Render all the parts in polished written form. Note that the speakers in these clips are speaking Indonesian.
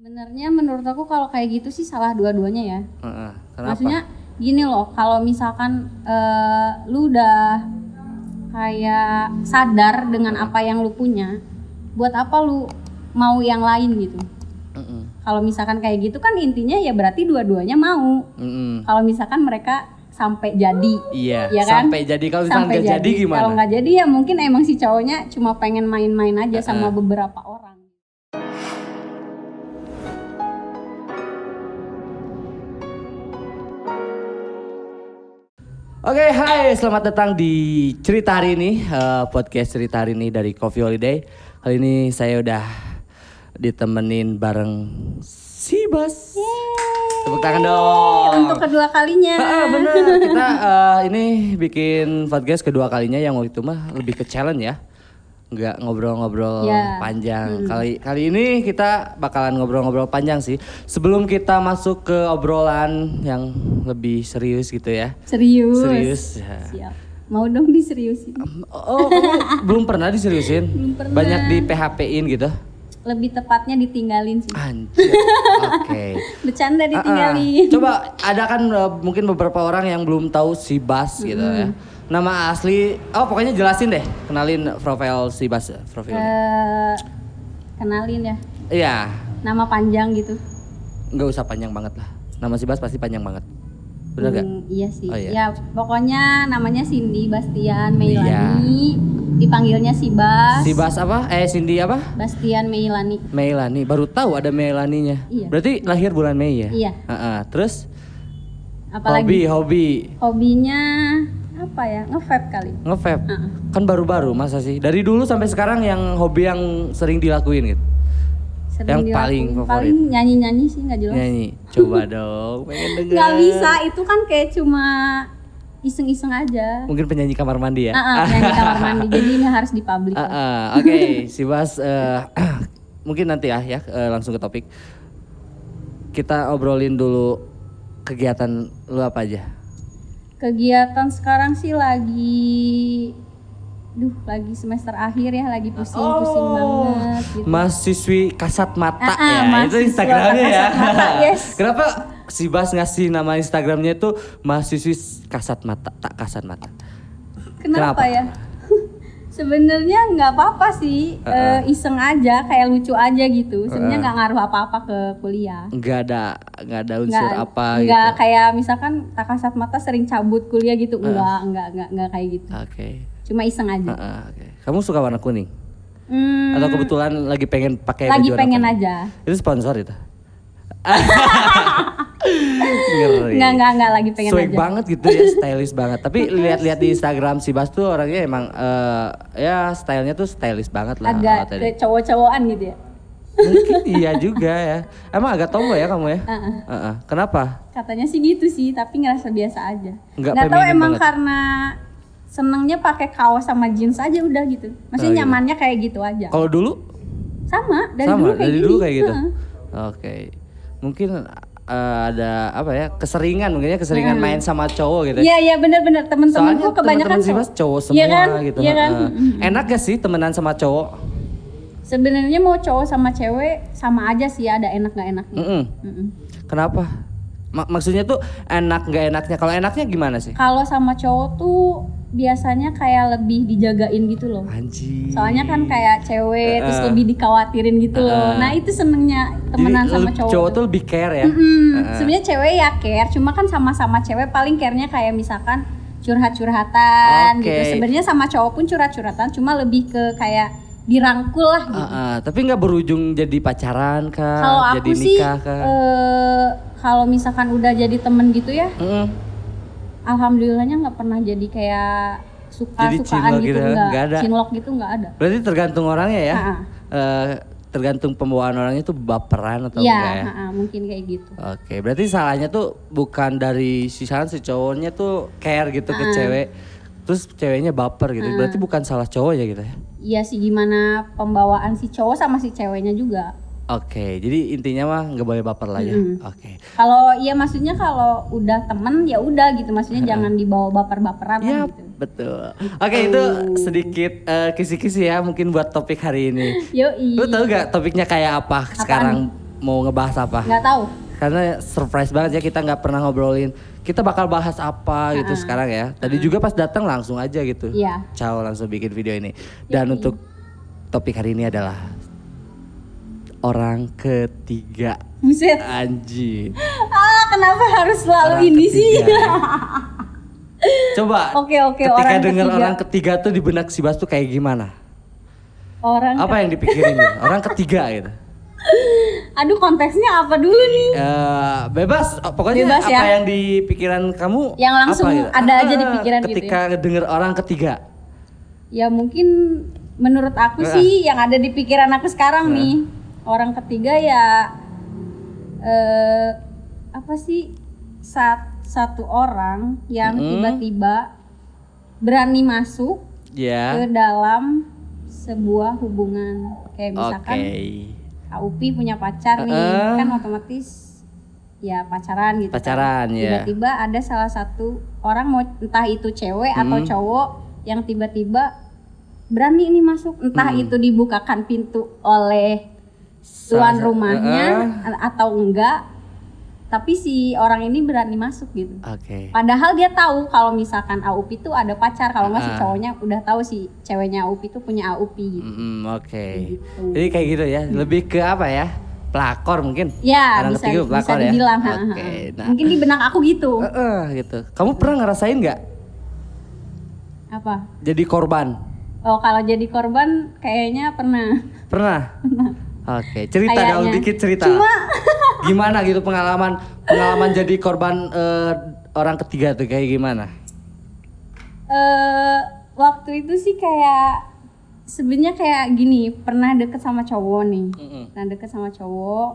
Sebenarnya menurut aku kalau kayak gitu sih salah dua-duanya ya. Kenapa? Maksudnya gini loh, kalau misalkan lu udah kayak sadar dengan apa yang lu punya, buat apa lu mau yang lain gitu? Kalau misalkan kayak gitu kan intinya ya berarti dua-duanya mau. Kalau misalkan mereka sampai jadi, Iya, ya kan? sampai jadi. Kalau misalkan nggak jadi gimana? Kalau nggak jadi ya mungkin emang si cowoknya cuma pengen main-main aja sama beberapa orang. Oke, hai, selamat datang di cerita hari ini, podcast cerita hari ini dari Coffee Holiday. Kali ini saya udah ditemenin bareng si Bas. Tepuk tangan dong. Untuk kedua kalinya. Bener, kita ini bikin podcast kedua kalinya, yang waktu itu mah lebih ke challenge ya. Nggak ngobrol-ngobrol panjang. Kali ini kita bakalan ngobrol-ngobrol panjang sih. Sebelum kita masuk ke obrolan yang lebih serius gitu ya. Serius. Ya. Siap. Mau dong diseriusin. Oh, kamu belum pernah diseriusin? Belum pernah. Banyak di PHP-in gitu? Lebih tepatnya ditinggalin sih. Anjir, oke. Bercanda ditinggalin. Coba ada kan mungkin beberapa orang yang belum tahu si Bas gitu ya. Nama asli, pokoknya jelasin deh, kenalin profil si Bas, profilnya. Kenalin ya. Iya. Nama panjang gitu. Nggak usah panjang banget lah. Nama si Bas pasti panjang banget. Bener gak? Iya sih. Oh, iya. Ya pokoknya namanya Cindy Bastian Meilani. Dipanggilnya si Bas. Si Bas apa? Cindy apa? Bastian Meilani. Meilani. Baru tahu ada Meilaninya. Iya. Berarti lahir bulan Mei ya? Iya. Terus? Apalagi? Hobi. Hobinya apa ya? Nge-vape kali. Nge-vape? Kan baru-baru masa sih? Dari dulu sampai sekarang yang hobi yang sering dilakuin gitu? Yang paling favorit? Paling nyanyi-nyanyi sih, nggak jelas. Nyanyi? Coba dong, pengen denger. Nggak bisa, itu kan kayak cuma iseng-iseng aja. Mungkin penyanyi kamar mandi ya? Nyanyi kamar mandi, jadi ini harus dipublik. Oke, si Bas mungkin nanti ya langsung ke topik. Kita obrolin dulu kegiatan lu apa aja? Kegiatan sekarang sih lagi semester akhir ya, lagi pusing-pusing banget gitu. Mahasiswi kasat mata ya, itu mahasiswa Instagramnya ya. kasat mata, yes. Kenapa si Bas ngasih nama Instagramnya itu mahasiswi kasat mata, tak kasat mata? Kenapa? Ya? Sebenarnya nggak apa-apa sih, iseng aja, kayak lucu aja gitu. Sebenarnya nggak ngaruh apa-apa ke kuliah. Nggak ada unsur apa gitu. Nggak kayak misalkan tak kasat mata sering cabut kuliah gitu. Enggak kayak gitu. Oke. Cuma iseng aja. Okay. Kamu suka warna kuning? Atau kebetulan lagi pengen pakai baju warna kuning? Lagi pengen aja. Itu sponsor itu? Enggak lagi pengen swag aja. Banget gitu ya, stylish banget. Tapi lihat-lihat di Instagram si Bas tuh orangnya emang ya stylenya tuh stylish banget lah. Agak ke cowok-cowokan gitu ya. Mungkin iya juga ya. Emang agak tomboy ya kamu ya? Kenapa? Katanya sih gitu sih, tapi ngerasa biasa aja. Nggak tahu emang banget. Karena senengnya pakai kaos sama jeans aja udah gitu. Maksudnya nyamannya kayak gitu aja. Kalau dulu? Sama, dari dulu kayak gitu. Oke. Mungkin ada apa ya, keseringan main sama cowok gitu. Iya benar-benar, temen-temenku kebanyakan temen-temen sih Mas cowok semua gitu. Iya kan? Enak gak sih temenan sama cowok? Sebenarnya mau cowok sama cewek sama aja sih, ada enak gak enaknya. Kenapa? Maksudnya tuh enak gak enaknya? Kalau enaknya gimana sih? Kalau sama cowok tuh biasanya kayak lebih dijagain gitu loh. Anjir. Soalnya kan kayak cewek terus lebih dikhawatirin gitu loh. Nah itu senengnya temenan sama cowok. Cowok tuh lebih care ya. Sebenarnya cewek ya care, cuma kan sama-sama cewek paling care-nya kayak misalkan curhat-curhatan gitu. Sebenarnya sama cowok pun curhat-curhatan, cuma lebih ke kayak dirangkul lah gitu. Tapi nggak berujung jadi pacaran kah? Kalau jadi aku sih, nikah kah? Kalau misalkan udah jadi temen gitu ya. Alhamdulillahnya nggak pernah jadi kayak suka-sukaan gitu, nggak ada. Cinlok gitu nggak ada. Berarti tergantung orangnya ya. Tergantung pembawaan orangnya tuh baperan atau enggak ya? Mungkin kayak gitu. Oke, berarti salahnya tuh bukan dari si cowoknya tuh care gitu ke cewek, terus ceweknya baper gitu. Berarti bukan salah cowoknya gitu ya? Iya sih, gimana pembawaan si cowok sama si ceweknya juga. Oke, jadi intinya mah nggak boleh baper lah ya. Oke. Kalau iya maksudnya kalau udah temen ya udah gitu, maksudnya jangan dibawa baper-baperan ya, gitu. Betul. Oke, itu sedikit kisi-kisi ya mungkin buat topik hari ini. Yoi. Lu tahu gak topiknya kayak apa sekarang? mau ngebahas apa? Nggak tahu. Karena surprise banget ya, kita nggak pernah ngobrolin. Kita bakal bahas apa gitu sekarang ya. Tadi juga pas datang langsung aja gitu. Iya. Ciao, langsung bikin video ini. Dan untuk topik hari ini adalah orang ketiga. Buset. Anjing. Kenapa harus selalu Orang ini ketiga, sih? ya. Coba. Oke, Ketika dengar orang ketiga tuh di benak si Bas tuh kayak gimana? Apa yang dipikirin gitu? Orang ketiga gitu. Aduh, konteksnya apa dulu nih? Bebas, pokoknya Bebas, apa ya? yang di pikiran kamu Yang langsung apa, gitu? ada aja di pikiran gitu ketika dengar orang ketiga. Ya mungkin menurut aku sih yang ada di pikiran aku sekarang nih, orang ketiga ya apa sih, satu orang yang tiba-tiba berani masuk ke dalam sebuah hubungan. Kayak misalkan Kak Upi punya pacar nih, kan otomatis ya pacaran gitu. Pacaran, ya. Tiba-tiba ada salah satu orang, mau entah itu cewek atau cowok, yang tiba-tiba berani ini masuk, entah itu dibukakan pintu oleh tuan rumahnya atau enggak, tapi si orang ini berani masuk gitu. Padahal dia tahu kalau misalkan AUP itu ada pacar, kalau nggak si cowoknya udah tahu si ceweknya AUP itu punya AUP gitu. Gitu. Jadi kayak gitu ya, lebih ke apa ya? Pelakor mungkin. Ya, orang bisa, ketiga pelakor bisa dibilang. ya. Nah. Mungkin di benak aku gitu. Gitu. Kamu pernah ngerasain nggak? Apa? Jadi korban. Oh, kalau jadi korban kayaknya pernah. Pernah. Cerita dong, dikit cerita. Gimana gitu pengalaman jadi korban orang ketiga tuh kayak gimana? Waktu itu sih kayak sebenarnya kayak gini, pernah deket sama cowok nih. Pernah deket sama cowok.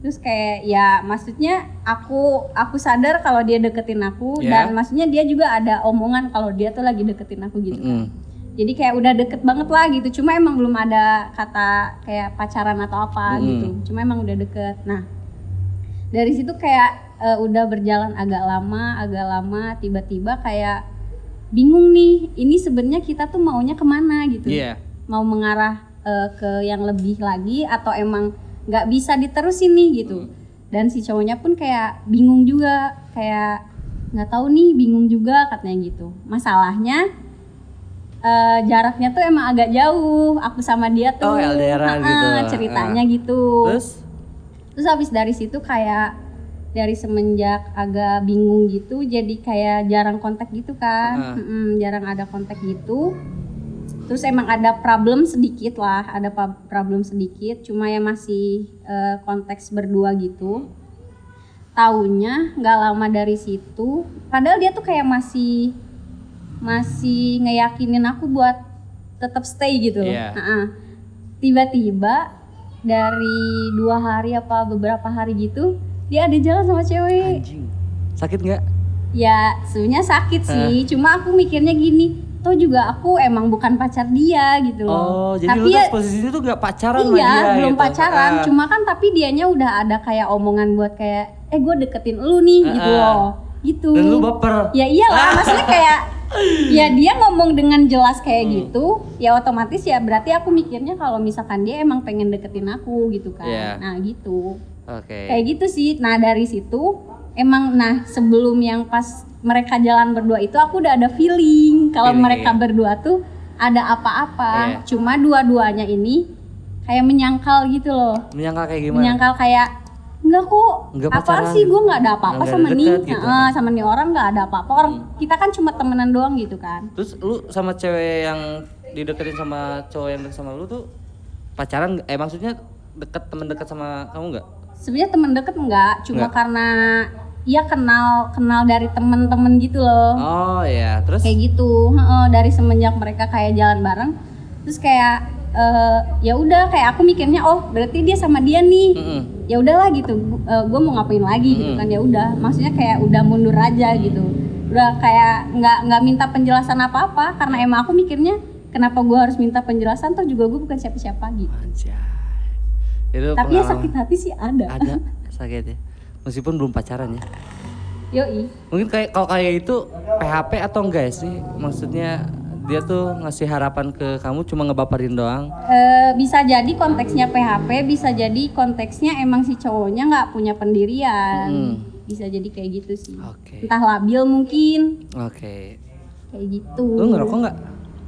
Terus kayak ya maksudnya aku sadar kalau dia deketin aku, dan maksudnya dia juga ada omongan kalau dia tuh lagi deketin aku gitu kan. Jadi kayak udah deket banget lah gitu, cuma emang belum ada kata kayak pacaran atau apa gitu, cuma emang udah deket. Nah dari situ kayak udah berjalan agak lama, tiba-tiba kayak bingung nih, ini sebenarnya kita tuh maunya kemana gitu. Mau mengarah ke yang lebih lagi atau emang nggak bisa diterusin nih gitu. Dan si cowoknya pun kayak bingung juga, kayak nggak tahu nih, bingung juga katanya gitu. Masalahnya jaraknya tuh emang agak jauh, aku sama dia tuh LDR gitu. Ceritanya gitu. Terus habis dari situ kayak dari semenjak agak bingung gitu, jadi kayak jarang kontak gitu kan. Jarang ada kontak gitu. Terus emang ada problem sedikit lah, cuma ya masih konteks berdua gitu. Taunya nggak lama dari situ, padahal dia tuh kayak masih ngeyakinin aku buat tetap stay gitu. Tiba-tiba dari 2 hari apa beberapa hari gitu, dia ada jalan sama cewek. Anjing. Sakit nggak? Ya sebenarnya sakit sih, cuma aku mikirnya gini, toh juga aku emang bukan pacar dia gitu loh. Jadi tapi lu tuh posisinya tuh nggak pacaran sama dia. Iya, belum gitu. pacaran, cuma kan tapi dianya udah ada kayak omongan buat kayak gue deketin lu nih gitu loh. Gitu. Dan lu baper. Ya iyalah, maksudnya kayak ya dia ngomong dengan jelas kayak gitu, ya otomatis ya berarti aku mikirnya kalau misalkan dia emang pengen deketin aku gitu kan. Nah gitu. Kayak gitu sih. Nah dari situ emang, sebelum yang pas mereka jalan berdua itu aku udah ada feeling kalau mereka berdua tuh ada apa-apa. Cuma dua-duanya ini kayak menyangkal gitu loh. Menyangkal kayak gimana? Menyangkal kayak enggak kok, apaan sih, gue nggak ada apa-apa sama nih gitu. Sama nih orang nggak ada apa-apa, orang kita kan cuma temenan doang gitu kan. Terus lu sama cewek yang dideketin sama cowok yang deket sama lu tuh pacaran? Maksudnya temen deket sama kamu nggak? Sebenarnya temen deket enggak, cuma karena ya kenal dari temen-temen gitu loh. Terus? Kayak gitu, dari semenjak mereka kayak jalan bareng, terus kayak ya udah kayak aku mikirnya berarti dia sama dia nih. Ya udahlah gitu, gue mau ngapain lagi gitu kan, ya udah, maksudnya kayak udah mundur aja gitu, udah kayak nggak minta penjelasan apa-apa, karena emang aku mikirnya kenapa gue harus minta penjelasan, toh juga gue bukan siapa-siapa gitu. Itu tapi ya sakit hati sih ada sakit ya, meskipun belum pacaran ya. Yoi. Mungkin kalau kayak itu PHP atau enggak sih, maksudnya dia tuh ngasih harapan ke kamu cuma ngebaperin doang? Bisa jadi konteksnya PHP, bisa jadi konteksnya emang si cowoknya nggak punya pendirian. Bisa jadi kayak gitu sih. Entah labil mungkin. Kayak gitu. Lu ngerokok nggak?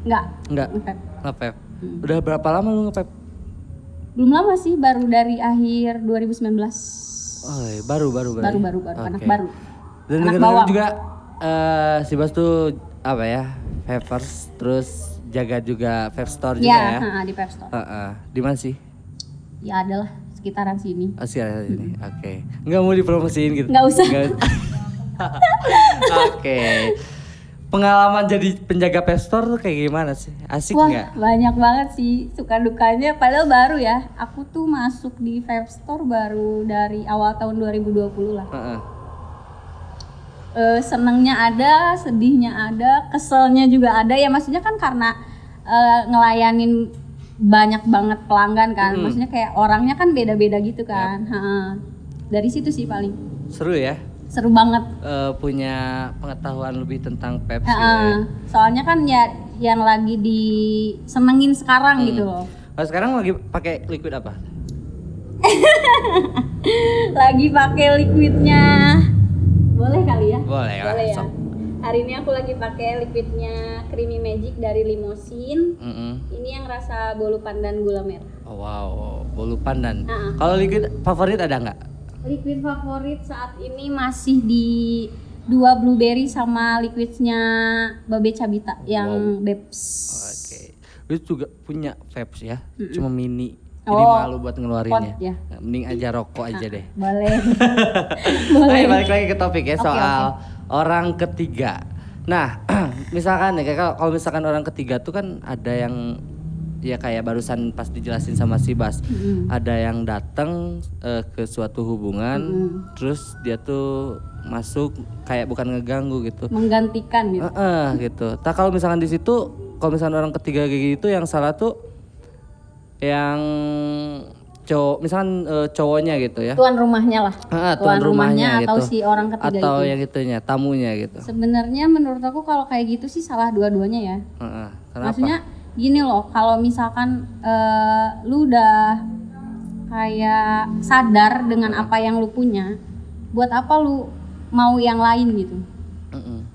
Nggak. Nge-vape. Udah berapa lama lu nge-vape? Belum lama sih, baru dari akhir 2019. Baru anak baru. Dan dengar juga si Bas tuh apa ya, vapers, terus jaga juga vape store juga ya? Iya, di vape store. Di mana sih? Ya adalah sekitaran sini. Sekitaran sini, oke. Nggak mau dipromosiin gitu? Nggak usah. Oke. Pengalaman jadi penjaga vape store tuh kayak gimana sih? Asik nggak? Banyak banget sih suka dukanya, padahal baru ya. Aku tuh masuk di vape store baru dari awal tahun 2020 lah. Senengnya ada, sedihnya ada, keselnya juga ada. Ya maksudnya kan karena ngelayanin banyak banget pelanggan kan. Maksudnya kayak orangnya kan beda-beda gitu kan. Dari situ sih paling. Seru ya? Seru banget. Punya pengetahuan lebih tentang vape. Soalnya kan ya yang lagi disenengin sekarang gitu loh. Sekarang lagi pakai liquid apa? Lagi pakai liquidnya. Boleh kali ya? Boleh ya. Hari ini aku lagi pakai liquidnya Creamy Magic dari Limosin. Ini yang rasa bolu pandan gula merah. Oh wow, bolu pandan. Kalau liquid favorit ada nggak? Liquid favorit saat ini masih di 2 blueberry sama liquidnya Babe Cabita yang Babes. Itu juga punya vapes ya, cuma mini. Jadi malu buat ngeluarinnya. Ya. Mending aja rokok aja deh. Boleh. Boleh. Balik lagi ke topik ya, soal orang ketiga. Nah, misalkan nih kalau misalkan orang ketiga tuh kan ada yang ya kayak barusan pas dijelasin sama si Bas. Ada yang datang ke suatu hubungan, terus dia tuh masuk kayak bukan ngeganggu gitu. Menggantikan gitu. Gitu. Nah, kalau misalkan di situ, kalau misalkan orang ketiga kayak gitu yang salah tuh yang misalkan cowoknya gitu ya, tuan rumahnya lah, tuan rumahnya atau gitu. si orang ketiga atau itu. yang itunya tamunya gitu. Sebenarnya menurut aku kalau kayak gitu sih salah dua-duanya ya. Kenapa? Maksudnya gini loh, kalau misalkan lu udah kayak sadar dengan apa yang lu punya, buat apa lu mau yang lain gitu.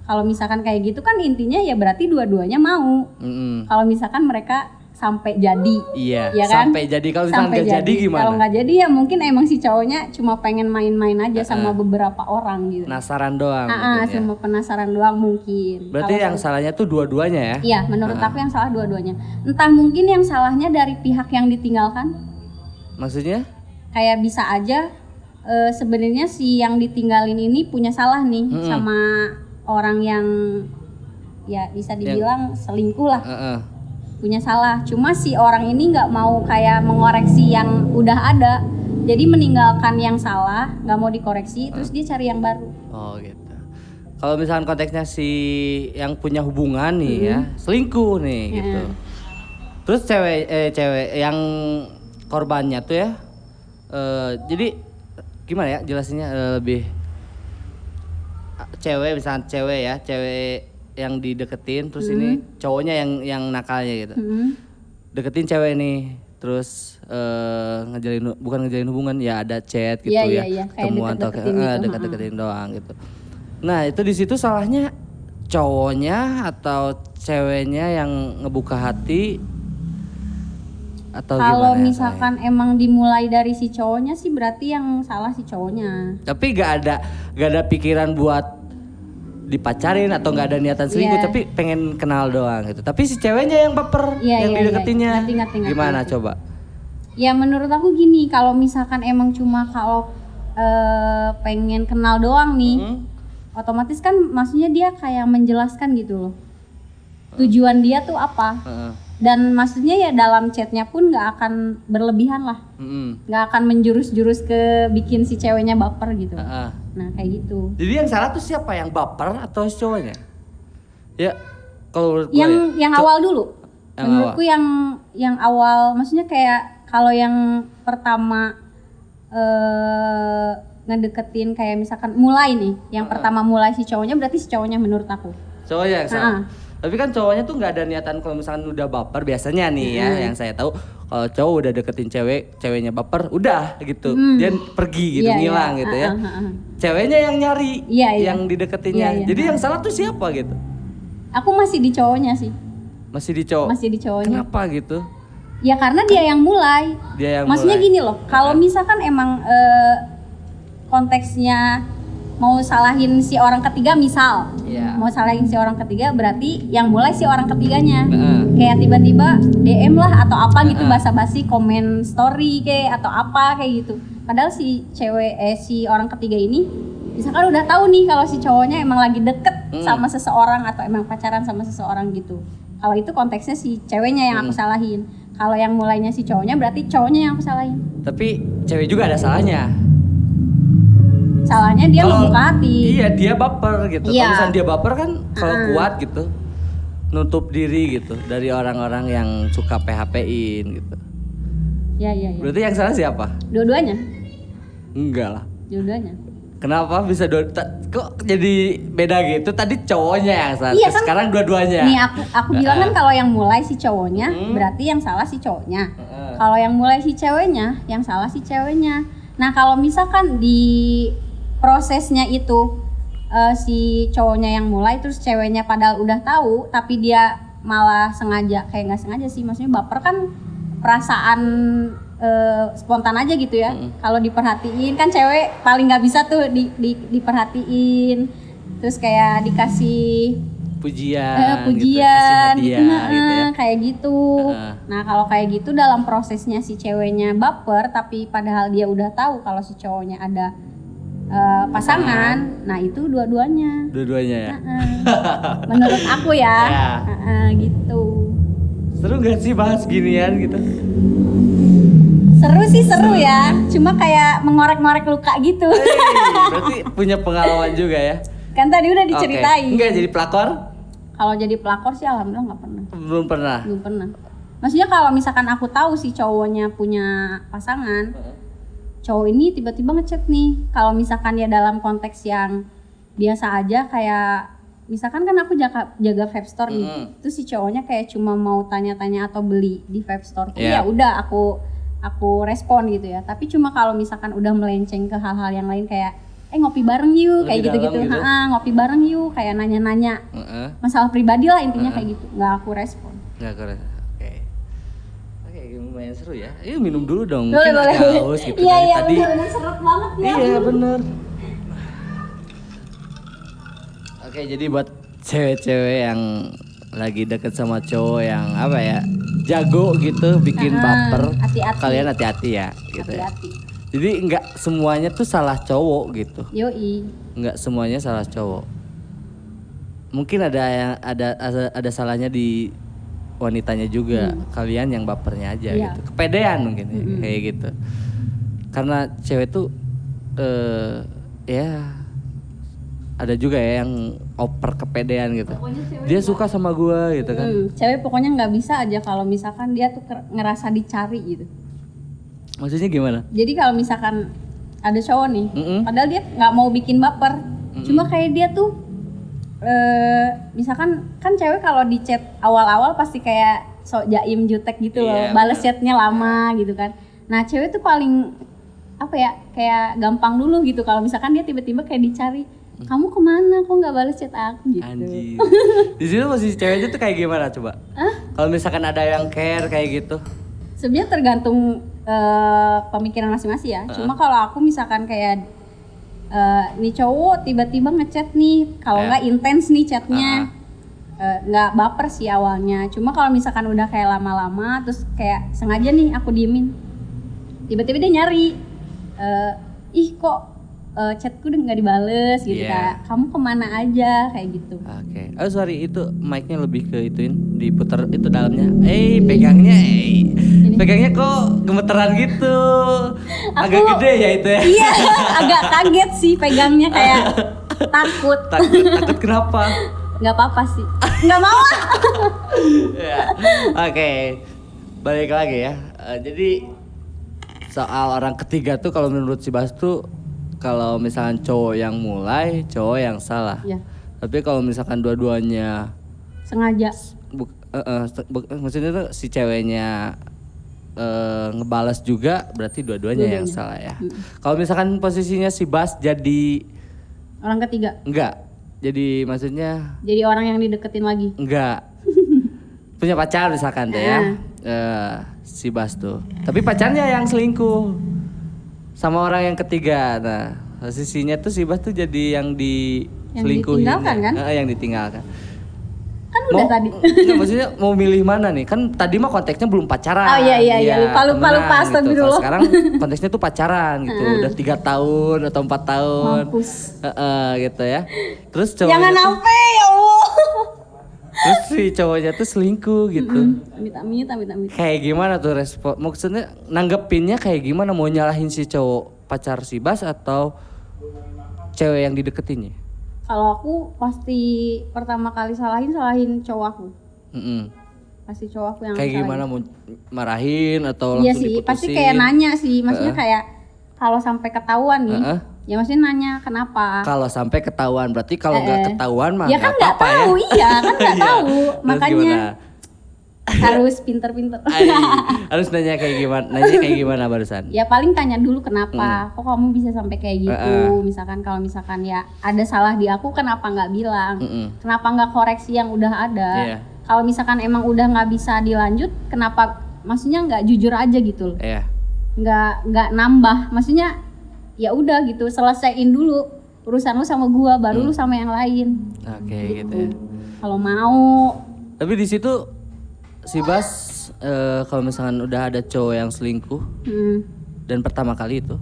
Kalau misalkan kayak gitu kan intinya ya berarti dua-duanya mau. Kalau misalkan mereka sampai jadi, ya kan? Sampai jadi. Kalau misalnya nggak jadi gimana? Kalau nggak jadi ya mungkin emang si cowoknya cuma pengen main-main aja sama beberapa orang gitu. Penasaran doang. Cuma penasaran doang mungkin. Berarti yang salahnya tuh dua-duanya ya? Iya, menurut aku yang salah dua-duanya. Entah mungkin yang salahnya dari pihak yang ditinggalkan. Maksudnya? Kayak bisa aja sebenarnya si yang ditinggalin ini punya salah nih sama orang yang ya bisa dibilang selingkuh lah. Punya salah, cuma si orang ini nggak mau kayak mengoreksi yang udah ada, jadi meninggalkan yang salah, nggak mau dikoreksi, terus dia cari yang baru. Oh gitu. Kalau misalkan konteksnya si yang punya hubungan nih ya, selingkuh nih gitu. Terus cewek yang korbannya tuh ya, jadi gimana ya jelasinnya, lebih cewek misalkan cewek yang dideketin, terus ini cowoknya yang nakalnya gitu. Deketin cewek nih, terus bukan ngejalin hubungan ya, ada chat gitu ya, ketemuan atau deket-deketin doang gitu. Nah itu di situ salahnya cowoknya atau ceweknya yang ngebuka hati atau gimana? Kalau misalkan emang dimulai dari si cowoknya sih berarti yang salah si cowoknya. Tapi gak ada pikiran buat dipacarin atau nggak ada niatan selingkuh, tapi pengen kenal doang gitu. Tapi si ceweknya yang baper, yang dideketinnya. Gimana coba? Ya menurut aku gini, kalau misalkan emang cuma kalau pengen kenal doang nih, otomatis kan maksudnya dia kayak menjelaskan gitu loh. Tujuan dia tuh apa? Dan maksudnya ya dalam chatnya pun nggak akan berlebihan lah, nggak akan menjurus-jurus ke bikin si ceweknya baper gitu. Nah kayak gitu. Jadi yang salah tuh siapa, yang baper atau si cowoknya? Ya kalau yang awal dulu. Menurutku yang awal, maksudnya kayak kalau yang pertama ngedeketin kayak misalkan mulai nih, yang pertama mulai si cowoknya, berarti si cowoknya menurut aku. Cowoknya yang salah. Tapi kan cowoknya tuh nggak ada niatan kalau misalkan udah baper biasanya nih ya yang saya tahu kalau cowok udah deketin ceweknya baper udah gitu dia pergi gitu ngilang gitu ya. Ceweknya yang nyari yang dideketinnya. Jadi yang salah tuh siapa gitu? Aku masih di cowoknya sih. Masih di cowoknya. Kenapa gitu? Ya karena dia yang mulai. Maksudnya gini loh, kalau misalkan emang konteksnya mau salahin si orang ketiga misal, mau salahin si orang ketiga berarti yang mulai si orang ketiganya. Kayak tiba-tiba DM lah atau apa gitu basa-basi komen story kayak atau apa kayak gitu. Padahal si si orang ketiga ini misalkan udah tahu nih kalau si cowoknya emang lagi deket sama seseorang atau emang pacaran sama seseorang gitu. Kalau itu konteksnya si ceweknya yang aku salahin. Kalau yang mulainya si cowoknya berarti cowoknya yang aku salahin. Tapi cewek juga ada salahnya. Salahnya dia membuka hati. Iya, dia baper gitu. Kalau misalnya dia baper kan kalau kuat gitu. Nutup diri gitu dari orang-orang yang suka PHP-in gitu. Iya. Berarti yang salah siapa? Dua-duanya. Enggak lah. Dua-duanya. Kenapa bisa kok jadi beda gitu? Tadi cowoknya yang salah. Kan, sekarang dua-duanya. Nih aku bilang kan kalau yang mulai si cowoknya, berarti yang salah si cowoknya. Kalau yang mulai si ceweknya, yang salah si ceweknya. Nah, kalau misalkan di prosesnya itu si cowoknya yang mulai terus ceweknya padahal udah tahu tapi dia malah sengaja kayak nggak sengaja sih, maksudnya baper kan perasaan spontan aja gitu ya. Kalau diperhatiin kan cewek paling nggak bisa tuh diperhatiin terus kayak dikasih pujian gitu, gitu ya. Kayak gitu. Nah kalau kayak gitu dalam prosesnya si ceweknya baper tapi padahal dia udah tahu kalau si cowoknya ada pasangan, nah itu dua-duanya ya. Menurut aku ya. Gitu. Seru gak sih bahas ginian gitu? Seru ya, cuma kayak mengorek-ngorek luka gitu. Berarti punya pengalaman juga ya? Kan tadi udah diceritain. Enggak jadi pelakor? Kalau jadi pelakor sih alhamdulillah nggak pernah. Belum pernah. Maksudnya kalau misalkan aku tahu si cowoknya punya pasangan, cowok ini tiba-tiba ngechat nih. Kalau misalkan ya dalam konteks yang biasa aja kayak misalkan kan aku jaga vape store nih. Terus si cowoknya kayak cuma mau tanya-tanya atau beli di vape store. Ya udah aku respon gitu ya. Tapi cuma kalau misalkan udah melenceng ke hal-hal yang lain kayak ngopi bareng yuk kayak gitu-gitu. Ngopi bareng yuk kayak nanya-nanya. Masalah pribadi lah intinya kayak gitu. Nggak aku respon. Oke, lumayan seru ya. Minum dulu dong. Boleh. Haus gitu Iya, tadi. bener seret banget ya. Iya, bener. Oke, jadi buat cewek-cewek yang lagi deket sama cowok yang apa ya, jago gitu bikin baper, hati-hati. Kalian hati-hati ya gitu hati-hati. ya. Jadi nggak semuanya tuh salah cowok gitu. Yoi. Nggak semuanya salah cowok. Mungkin ada salahnya di wanitanya juga. Kalian yang bapernya aja gitu. Kepedean mungkin kayak gitu. Karena cewek tuh ya ada juga ya yang oper kepedean gitu. Dia suka sama gua gitu kan. Cewek pokoknya nggak bisa aja kalau misalkan dia tuh ngerasa dicari gitu. Maksudnya gimana? Jadi kalau misalkan ada cowok nih, padahal dia nggak mau bikin baper, cuma kayak dia tuh, misalkan kan cewek kalau di chat awal-awal pasti kayak sok jaim jutek gitu loh, bales chatnya lama gitu kan. Nah cewek tuh paling apa ya, kayak gampang dulu gitu kalau misalkan dia tiba-tiba kayak dicari, kamu kemana? Kok nggak bales chat aku gitu. Anjir. Di situ posisi ceweknya tuh kayak gimana coba? Kalau misalkan ada yang care kayak gitu? Sebenarnya tergantung pemikiran masing-masing ya. Cuma kalau aku misalkan kayak nih cowok tiba-tiba ngechat nih, kalau nggak intens nih chatnya, nggak baper sih awalnya. Cuma kalau misalkan udah kayak lama-lama, terus kayak sengaja nih aku diemin, tiba-tiba dia nyari, ih kok chatku udah nggak dibales gitu, kayak kamu kemana aja kayak gitu. Oke. Oh sorry, itu mic-nya lebih ke ituin, diputar itu dalamnya. Pegangnya, pegangnya kok gemeteran gitu. Agak gede ya itu ya. Iya, agak kaget sih pegangnya, kayak takut. Takut kenapa? Nggak apa-apa sih. Nggak mau. Oke. Balik lagi ya. Jadi soal orang ketiga tuh kalau menurut si Bas tuh, kalau misalkan cowok yang mulai, cowok yang salah. Iya. Tapi kalau misalkan dua-duanya Sengaja. Maksudnya tuh si ceweknya ngebales juga, berarti dua-duanya yang salah ya. Kalau misalkan posisinya si Bas jadi orang ketiga? Enggak. Jadi maksudnya jadi orang yang dideketin lagi? Enggak. Punya pacar misalkan deh ya. Si Bas tuh. Tapi pacarnya yang selingkuh sama orang yang ketiga. Nah, posisinya tuh si Bas tuh jadi yang diselingkuhin. Yang ditinggalkan kan? Yang ditinggalkan. Kan udah tadi. Enggak, maksudnya mau milih mana nih? Kan tadi mah konteksnya belum pacaran. Oh iya. Lupa astagfirullah. Gitu. Sekarang konteksnya tuh pacaran gitu. Udah 3 tahun atau 4 tahun. Mampus. Gitu ya. Terus cowoknya jangan sampai ya Allah. Terus si cowoknya tuh selingkuh gitu. Amit. Kayak gimana tuh respon? Maksudnya nanggepinnya kayak gimana? Mau nyalahin si cowok pacar si Bas atau cewek yang dideketinnya? Kalau aku pasti pertama kali salahin cowok aku. Pasti cowok aku yang kayak salahin. Gimana, mau marahin atau iya langsung sih, diputusin? pasti kayak nanya sih. Maksudnya kayak kalau sampai ketahuan nih, ya maksudnya nanya kenapa. Kalau sampai ketahuan, berarti kalau nggak ketahuan mah ya kan nggak tahu, ya? iya kan nggak tahu. Makanya gimana? harus pinter-pinter. Harus nanya kayak gimana barusan? Ya paling tanya dulu kenapa, kok kamu bisa sampai kayak gitu. Misalkan kalau misalkan ya ada salah di aku, kenapa nggak bilang? Kenapa nggak koreksi yang udah ada? Kalau misalkan emang udah nggak bisa dilanjut, kenapa? Maksudnya nggak jujur aja gitu loh. Nggak nambah. Maksudnya ya udah gitu, selesaiin dulu urusan lu sama gua, baru lu sama yang lain. Oke, gitu ya. Kalau mau. Tapi di situ si Bas kalau misalkan udah ada cowok yang selingkuh dan pertama kali itu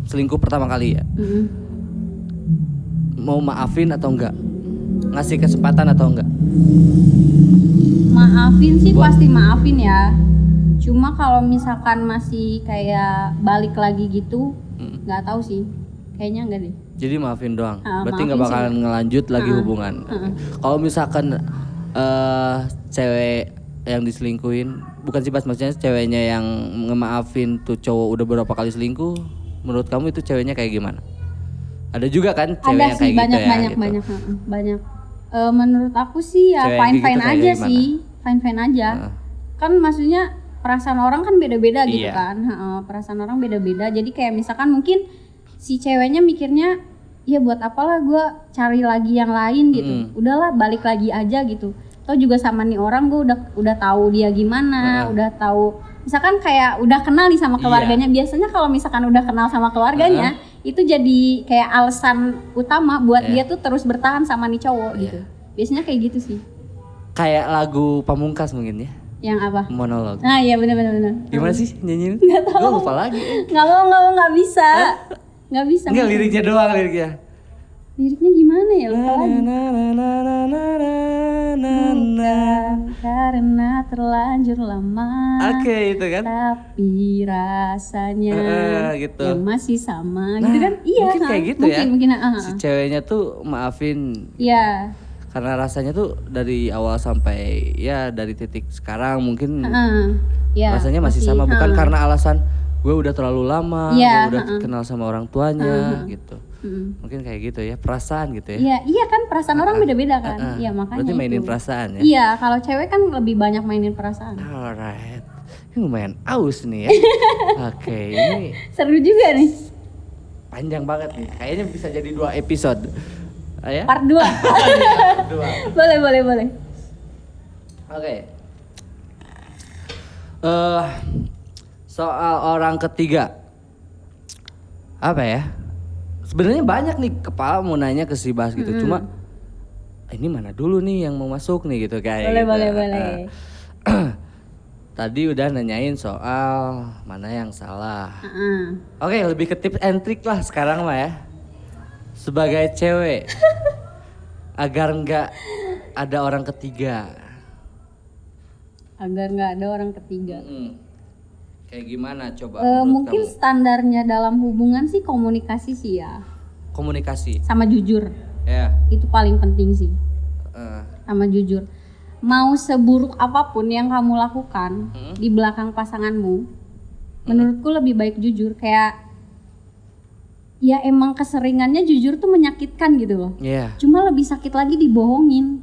selingkuh pertama kali ya, mau maafin atau enggak, ngasih kesempatan atau enggak? Maafin sih pasti maafin ya. Cuma kalau misalkan masih kayak balik lagi gitu, nggak tahu sih, kayaknya enggak deh. Jadi maafin doang, berarti maafin nggak bakalan ngelanjut lagi hubungan. Kalau misalkan cewek yang diselingkuhin, bukan si Bas, maksudnya ceweknya yang ngemaafin tuh cowok udah berapa kali selingkuh, menurut kamu itu ceweknya kayak gimana? Ada juga kan cewek yang kayak banyak, gitu ya? Banyak. Menurut aku sih ya cewek fine gitu aja sih, fine aja. Kan maksudnya perasaan orang kan beda-beda gitu kan, perasaan orang beda-beda. Jadi kayak misalkan mungkin si ceweknya mikirnya, ya buat apalah gue cari lagi yang lain gitu, udahlah balik lagi aja gitu. Atau juga sama nih orang gue udah tahu dia gimana, udah tahu, misalkan kayak udah kenal nih sama keluarganya. Biasanya kalau misalkan udah kenal sama keluarganya, itu jadi kayak alasan utama buat dia tuh terus bertahan sama nih cowok gitu. Biasanya kayak gitu sih. Kayak lagu Pamungkas mungkin ya? Yang apa? Monolog. Nah iya benar. Gimana sih nyanyiin? Nggak tahu. Gue lupa lagi. Nggak bisa. Nggak bisa. Enggak, liriknya doang liriknya. Liriknya gimana ya? Lupa lagi. Bukan karena terlanjur lama. Oke, itu kan. Tapi rasanya gitu. yang masih sama gitu kan? Iya. Mungkin kayak gitu mungkin, ya. Si ceweknya tuh maafin. Iya. Karena rasanya tuh dari awal sampai ya dari titik sekarang mungkin rasanya masih sama, bukan karena alasan gue udah terlalu lama, gue udah kenal sama orang tuanya gitu. Mungkin kayak gitu ya, perasaan gitu ya. Iya kan perasaan orang beda-beda kan. Iya makanya. Berarti mainin perasaan ya. Iya, kalau cewek kan lebih banyak mainin perasaan. Alright. Ini lumayan aus nih ya. Oke, ini seru juga nih. Panjang banget nih. Kayaknya bisa jadi 2 episode. Ya? Part 2. Boleh. Oke. Soal orang ketiga. Apa ya? Sebenarnya banyak nih kepala mau nanya ke si Bas gitu. Cuma ini mana dulu nih yang mau masuk nih gitu kayak gitu. Boleh. Tadi udah nanyain soal mana yang salah. Oke, lebih ke tips and trick lah sekarang mah ya. Sebagai cewek, agar nggak ada orang ketiga. Agar nggak ada orang ketiga. Kayak gimana coba? Mungkin kamu? Standarnya dalam hubungan sih komunikasi sih ya. Komunikasi. Sama jujur. Ya. Itu paling penting sih. Sama jujur. Mau seburuk apapun yang kamu lakukan di belakang pasanganmu, menurutku lebih baik jujur. Kayak ya emang keseringannya jujur tuh menyakitkan gitu loh. Cuma lebih sakit lagi dibohongin.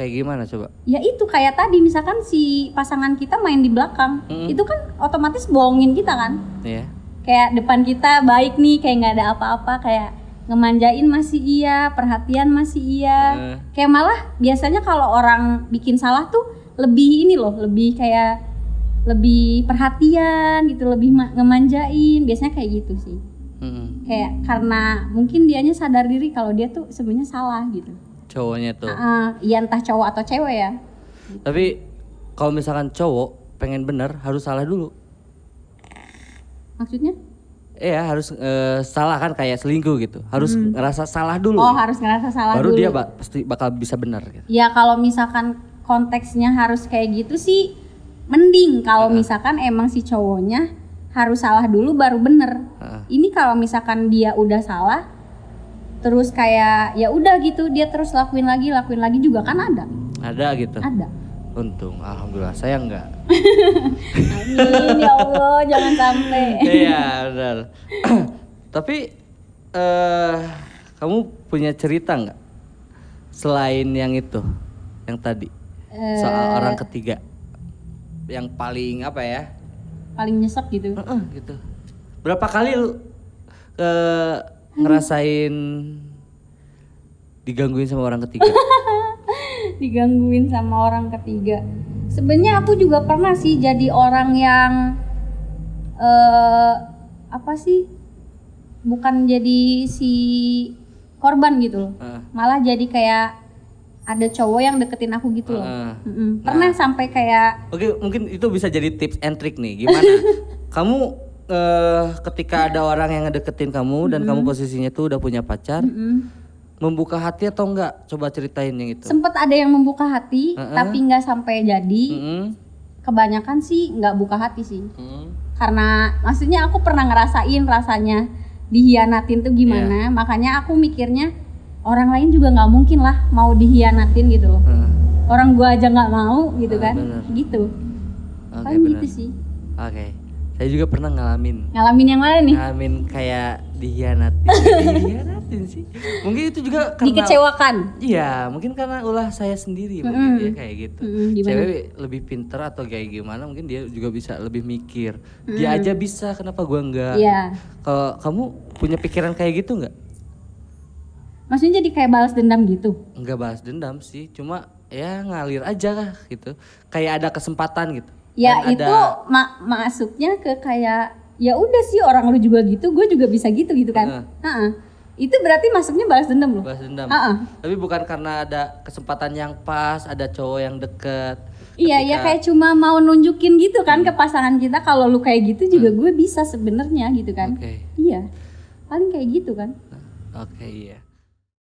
Kayak gimana coba? Ya itu kayak tadi misalkan si pasangan kita main di belakang, itu kan otomatis bohongin kita kan. Iya. Kayak depan kita baik nih, kayak nggak ada apa-apa, kayak ngemanjain masih iya, perhatian masih iya. Kayak malah biasanya kalau orang bikin salah tuh lebih ini loh, lebih kayak lebih perhatian gitu, lebih ngemanjain. Biasanya kayak gitu sih. Kayak karena mungkin dianya sadar diri kalau dia tuh sebenarnya salah gitu. Cowoknya tuh. Iya entah cowok atau cewek ya. Tapi kalau misalkan cowok pengen bener harus salah dulu. Maksudnya? Iya harus salah kan kayak selingkuh gitu. Harus ngerasa salah dulu. Oh harus ngerasa salah baru dulu. Baru dia pasti bakal bisa benar gitu. Ya kalau misalkan konteksnya harus kayak gitu sih mending. Kalau misalkan emang si cowoknya harus salah dulu baru bener. Ini kalau misalkan dia udah salah terus kayak ya udah gitu dia terus lakuin lagi juga kan ada. Ada gitu. Ada. Untung, alhamdulillah saya enggak. Amin ya Allah, jangan sampai. Iya benar. Tapi kamu punya cerita nggak selain yang itu, yang tadi soal orang ketiga, yang paling apa ya? Paling nyesek gitu. Gitu. Berapa kali lu ngerasain digangguin sama orang ketiga? Digangguin sama orang ketiga. Sebenarnya aku juga pernah sih jadi orang yang apa sih? Bukan jadi si korban gitu loh. Malah jadi kayak ada cowok yang deketin aku gitu loh. Pernah sampai kayak Oke, mungkin itu bisa jadi tips and trick nih. Gimana? Kamu ketika ada orang yang ngedeketin kamu dan kamu posisinya tuh udah punya pacar, membuka hati atau enggak? Coba ceritain yang itu. Sempet ada yang membuka hati, tapi nggak sampai jadi. Kebanyakan sih nggak buka hati sih. Karena maksudnya aku pernah ngerasain rasanya dihianatin tuh gimana. Makanya aku mikirnya orang lain juga nggak mungkin lah mau dihianatin gitu loh. Orang gua aja nggak mau gitu kan. Gitu. Paling gitu sih. Oke. Saya juga pernah ngalamin yang mana nih? Ngalamin kayak dihianatin sih. Mungkin itu juga karena dikecewakan. Iya, mungkin karena ulah saya sendiri mungkin ya kayak gitu. Cewek lebih pinter atau kayak gimana, mungkin dia juga bisa lebih mikir. Dia aja bisa, kenapa gua enggak? Iya. Kalau kamu punya pikiran kayak gitu enggak? Maksudnya jadi kayak balas dendam gitu? Enggak balas dendam sih, cuma ya ngalir aja lah gitu. Kayak ada kesempatan gitu. Ya dan itu masuknya ke kayak ya udah sih orang lu juga gitu, gue juga bisa gitu kan. Itu berarti masuknya balas dendam loh. Balas dendam. Tapi bukan karena ada kesempatan yang pas, ada cowok yang deket. Iya, ya kayak cuma mau nunjukin gitu kan ke pasangan kita kalau lu kayak gitu juga gue bisa sebenarnya gitu kan. Iya. Paling kayak gitu kan. Iya.